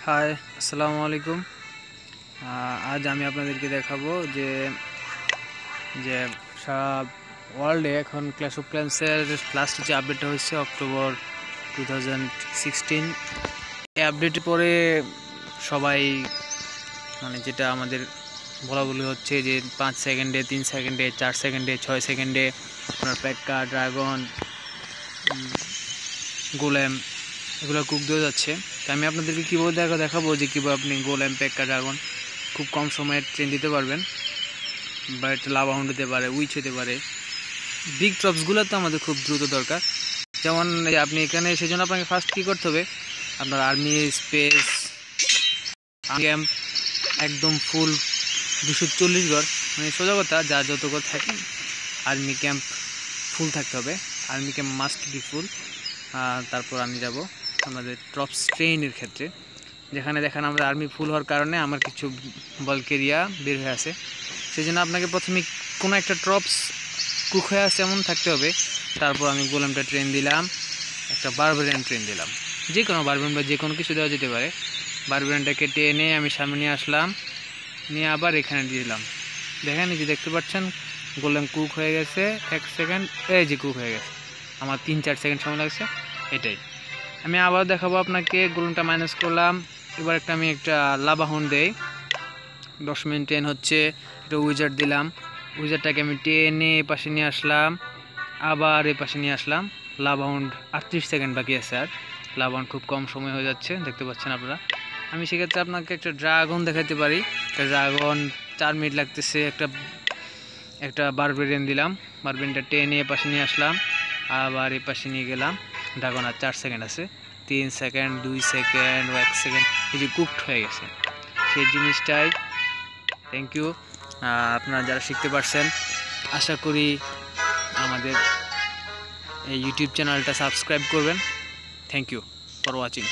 High, আসসালামু আলাইকুম। আজ আমি আপনাদেরকে দেখাবো যে যে সারা ওয়ার্ল্ডে এখন ক্ল্যাশ অফ ক্ল্যান্সের লাস্ট যে আপডেটটা হয়েছে অক্টোবর 2016, এই আপডেটের পরে সবাই যেটা আমাদের বলা বলি হচ্ছে যে 5 সেকেন্ডে, 3 সেকেন্ডে, 4 সেকেন্ডে, 6 সেকেন্ডে আপনার প্যাক্কা, ড্রাগন, গোলেম এগুলো কুক দিয়ে যাচ্ছে। তো আমি আপনাদেরকে কীভাবে দেখাবো যে কীভাবে আপনি গোলেম, প্যাক্কা, ড্রাগন খুব কম সময়ে ট্রেন দিতে পারবেন, বা একটা লাভা হাউন্ড হতে পারে, উইচ হতে পারে। বিগ ট্রপসগুলো তো আমাদের খুব দ্রুত দরকার। যেমন আপনি এখানে, সেই জন্য আপনাকে ফার্স্ট কী করতে হবে, আপনার আর্মি স্পেস ক্যাম্প একদম ফুল 240 ঘর, সোজা কথা, যা যত ঘর থাকে আর্মি ক্যাম্প ফুল থাকতে হবে। আর্মি ক্যাম্প মাস্ট বি ফুল। তারপর আমি যাব আমাদের ট্রপস ট্রেনের ক্ষেত্রে, যেখানে দেখেন আমাদের আর্মি ফুল হওয়ার কারণে আমার কিছু বল্ক এরিয়া বের হয়ে আছে। সেই জন্য আপনাকে প্রথমে কোনো একটা ট্রপস কুক হয়ে আসে এমন থাকতে হবে। তারপর আমি গোলামটা ট্রেন দিলাম, একটা বারবেরিয়ান ট্রেন দিলাম, যে কোনো বারবেরিয়ান বা যে কোনো কিছু দেওয়া যেতে পারে। বারবেরিয়ানটাকে টেনে আমি সামনে নিয়ে আসলাম, নিয়ে আবার এখানে দিয়ে দিলাম। দেখেন, এই যে দেখতে পাচ্ছেন গোলাম কুক হয়ে গেছে। 1 সেকেন্ড, এই যে কুক হয়ে গেছে। আমার 3-4 সেকেন্ড সময় লাগছে। এটাই আমি আবার দেখাবো আপনাকে। গোলামটা মাইনাস করলাম, এবার আমি একটা লাভা হাউন্ড দেই। 10 মিনিট ট্রেন হচ্ছে, একটা উইজার্ড দিলাম। উইজার্ডটাকে আমি টেনে এ পাশে নিয়ে আসলাম, আবার এ পাশে নিয়ে আসলাম। লাভা হাউন্ড 38 সেকেন্ড বাকি আছে, আর লাভা হাউন্ড খুব কম সময় হয়ে যাচ্ছে, দেখতে পাচ্ছেন আপনারা। আমি সেক্ষেত্রে আপনাকে একটা ড্রাগন দেখাতে পারি। একটা ড্রাগন 4 মিনিট লাগতেছে। একটা বারবেরিয়ান দিলাম, বারবেরিয়ানটা টেনে এ পাশে নিয়ে আসলাম, আবার এ পাশে নিয়ে গেলাম। ড্রাগন আর 4 সেকেন্ড আছে। 3 সেকেন্ড, 2 সেকেন্ড, 1 সেকেন্ড, এই যে কুকড হয়ে গেছে সেই জিনিসটাই। Thank you. আপনারা যারা শিখতে পারছেন, আশা করি আমাদের এই ইউটিউব চ্যানেলটা সাবস্ক্রাইব করবেন। Thank you for watching.